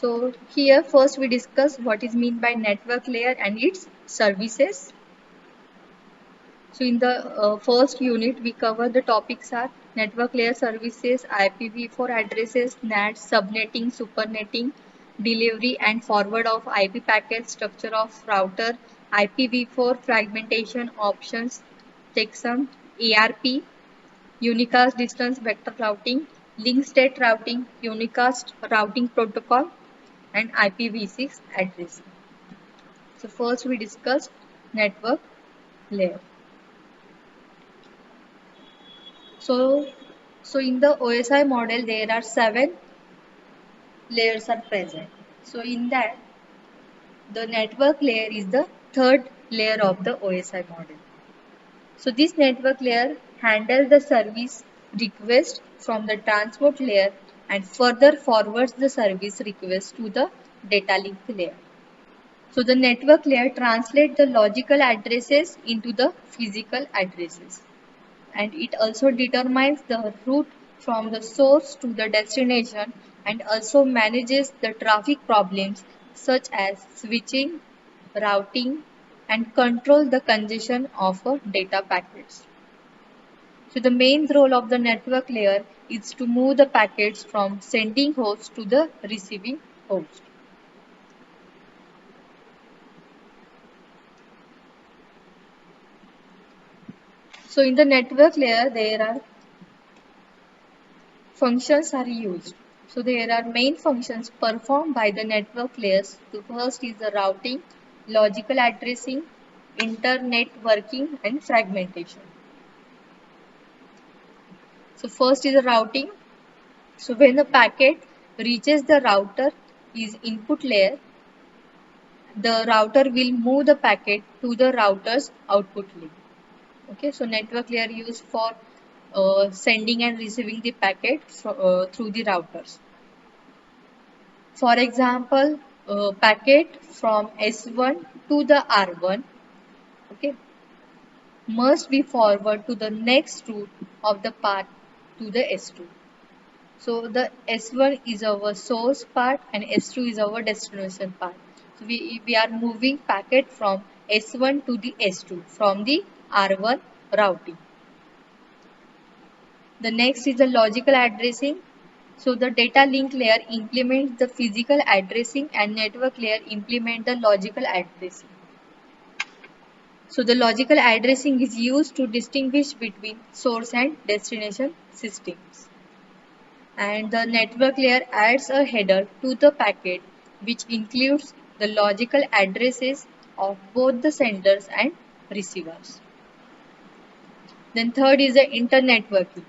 So here first we discuss what is meant by network layer and its services. So in the first unit we cover the topics are network layer services, IPv4 addresses, NAT, subnetting, supernetting, delivery and forward of IP packets, structure of router, IPv4 fragmentation options, checksum, ARP, unicast distance vector routing, link state routing, unicast routing protocol and IPv6 addressing. So first we discussed network layer. So, so in the OSI model, there are 7 layers are present. So in that, the network layer is the third layer of the OSI model. So this network layer handles the service request from the transport layer and further forwards the service request to the data link layer. So the network layer translates the logical addresses into the physical addresses. And it also determines the route from the source to the destination and also manages the traffic problems such as switching, routing and control the congestion of data packets. So the main role of the network layer is to move the packets from sending host to the receiving host. So in the network layer there are functions are used. So there are main functions performed by the network layers. The first is the routing, logical addressing, internet working and fragmentation. So first is the routing. So when the packet reaches the router is input layer, the router will move the packet to the router's output link. Okay, so network layer used for sending and receiving the packet through the routers. For example, packet from S1 to the R1, okay, must be forwarded to the next route of the path to the S2. So the S1 is our source part and S2 is our destination part. So we are moving packet from S1 to the S2 from the R1 routing. The next is the logical addressing. So the data link layer implements the physical addressing and network layer implement the logical addressing. So the logical addressing is used to distinguish between source and destination systems. And the network layer adds a header to the packet which includes the logical addresses of both the senders and receivers. Then third is the internetworking.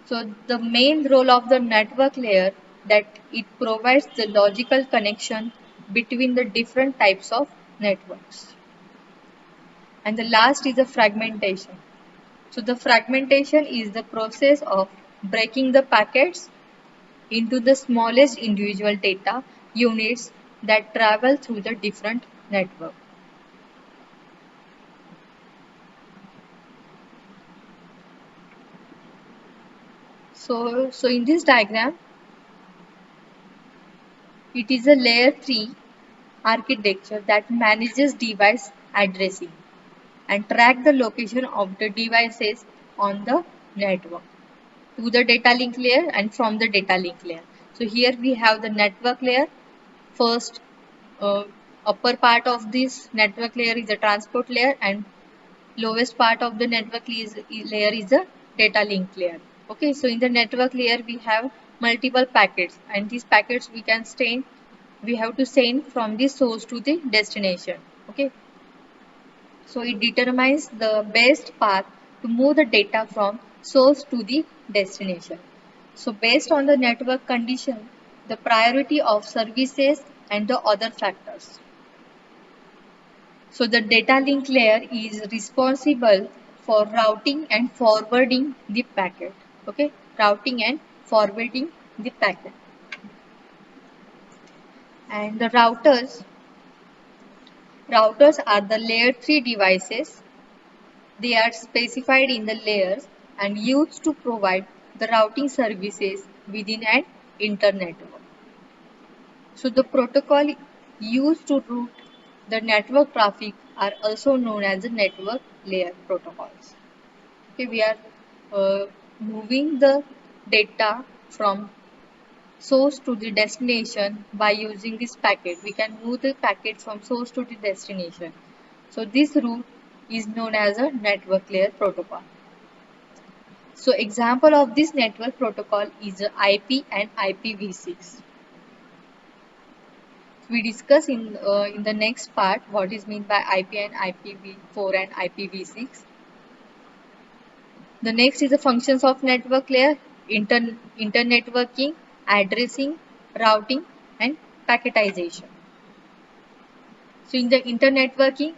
So the main role of the network layer that it provides the logical connection between the different types of networks. And the last is the fragmentation. So the fragmentation is the process of breaking the packets into the smallest individual data units that travel through the different network. So in this diagram, it is a layer 3 architecture that manages device addressing and track the location of the devices on the network to the data link layer and from the data link layer. So here we have the network layer. First upper part of this network layer is the transport layer and lowest part of the network layer is the data link layer. Okay, so in the network layer we have multiple packets and these packets we have to send from the source to the destination. Okay, so it determines the best path to move the data from source to the destination. So based on the network condition, the priority of services and the other factors. So the data link layer is responsible for routing and forwarding the packet. Okay, routing and forwarding the packet. And the routers are the layer 3 devices. They are specified in the layers and used to provide the routing services within an internet network. So the protocol used to route the network traffic are also known as the network layer protocols. Okay, we are moving the data from source to the destination by using this packet. We can move the packet from source to the destination. So this route is known as a network layer protocol. So example of this network protocol is IP and IPv6. We discuss in the next part what is meant by IP and IPv4 and IPv6. The next is the functions of network layer, internetworking, addressing, routing, and packetization. So in the internetworking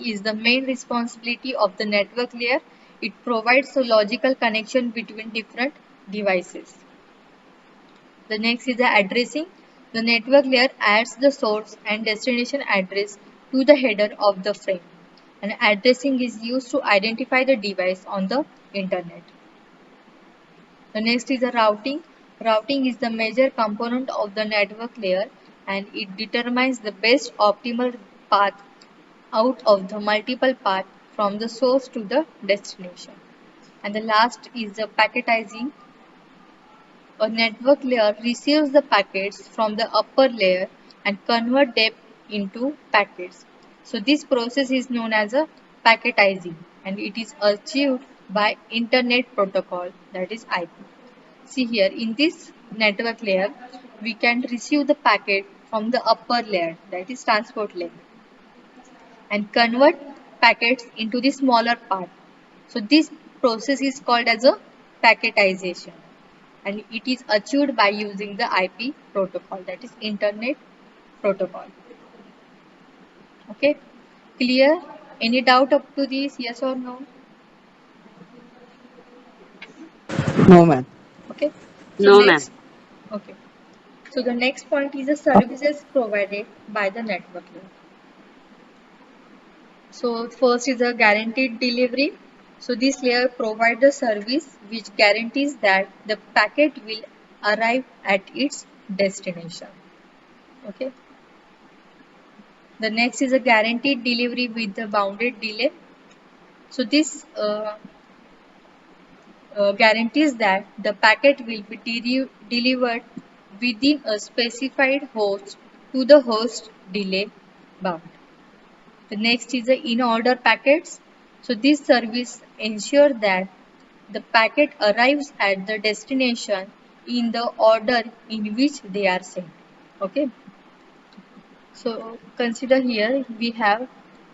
is the main responsibility of the network layer. It provides a logical connection between different devices. The next is the addressing. The network layer adds the source and destination address to the header of the frame. And addressing is used to identify the device on the internet. The next is the routing. Routing is the major component of the network layer and it determines the best optimal path out of the multiple paths from the source to the destination. And the last is the packetizing. A network layer receives the packets from the upper layer and convert them into packets. So this process is known as a packetizing and it is achieved by Internet Protocol, that is IP. See here in this network layer we can receive the packet from the upper layer, that is transport layer, and convert packets into the smaller part. So this process is called as a packetization and it is achieved by using the IP protocol, that is Internet Protocol. Okay, clear? Any doubt up to this? Yes or no? No, ma'am. Okay. So No, ma'am. next, okay. So the next point is the services provided by the network layer. So first is a guaranteed delivery. So this layer provides the service which guarantees that the packet will arrive at its destination. Okay. The next is a guaranteed delivery with the bounded delay. So this guarantees that the packet will be delivered within a specified host to the host delay bound. The next is the in-order packets. So this service ensures that the packet arrives at the destination in the order in which they are sent. Okay. So consider here we have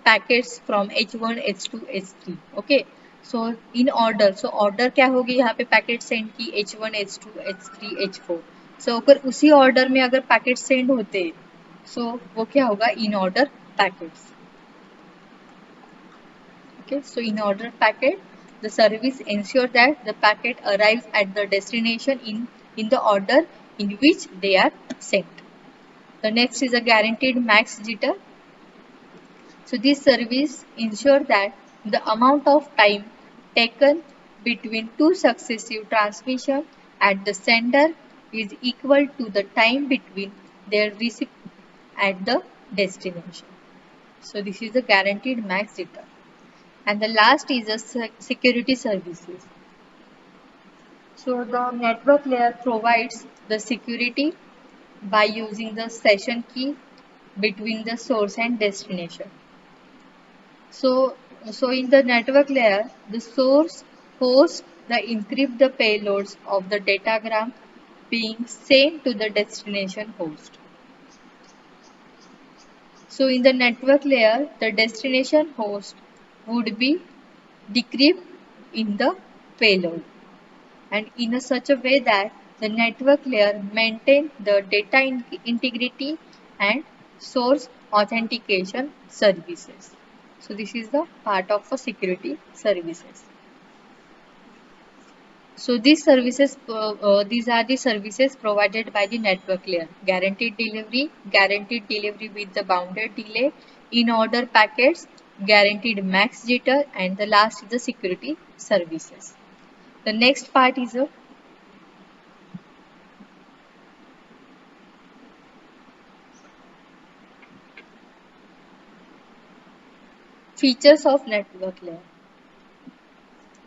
packets from H1, H2, H3. Okay. So in order, so order क्या होगी यहाँ पे packet send की H1, H2, H3, H4. So अगर उसी order में अगर packet send होते so वो क्या होगा in order packets. Okay, so in order packet, the service ensure that the packet arrives at the destination in the order in which they are sent. The next is a guaranteed max jitter. So this service ensure that the amount of time taken between two successive transmission at the sender is equal to the time between their receipt at the destination. So this is the guaranteed max jitter. And the last is the security services. So the network layer provides the security by using the session key between the source and destination. So in the network layer, the source hosts the encrypt the payloads of the datagram being sent to the destination host. So in the network layer, the destination host would be decrypted in the payload and in such a way that the network layer maintains the data integrity and source authentication services. So this is the part of the security services. So these are the services provided by the network layer. Guaranteed delivery with the bounded delay, in-order packets, guaranteed max jitter, and the last is the security services. The next part is a Features of network layer.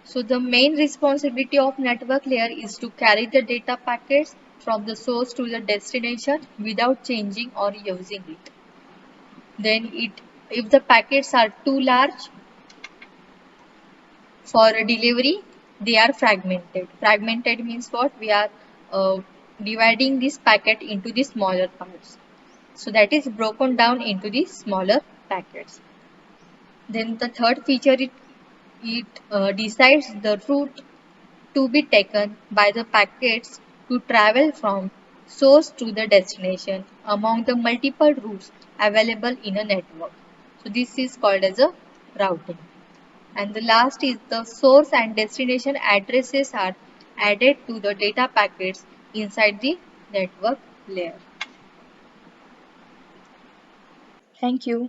So the main responsibility of network layer is to carry the data packets from the source to the destination without changing or using it. Then if the packets are too large for delivery, they are fragmented. Fragmented means what? We are dividing this packet into the smaller parts. So that is broken down into the smaller packets. Then the third feature, it decides the route to be taken by the packets to travel from source to the destination among the multiple routes available in a network. So this is called as a routing. And the last is the source and destination addresses are added to the data packets inside the network layer. Thank you.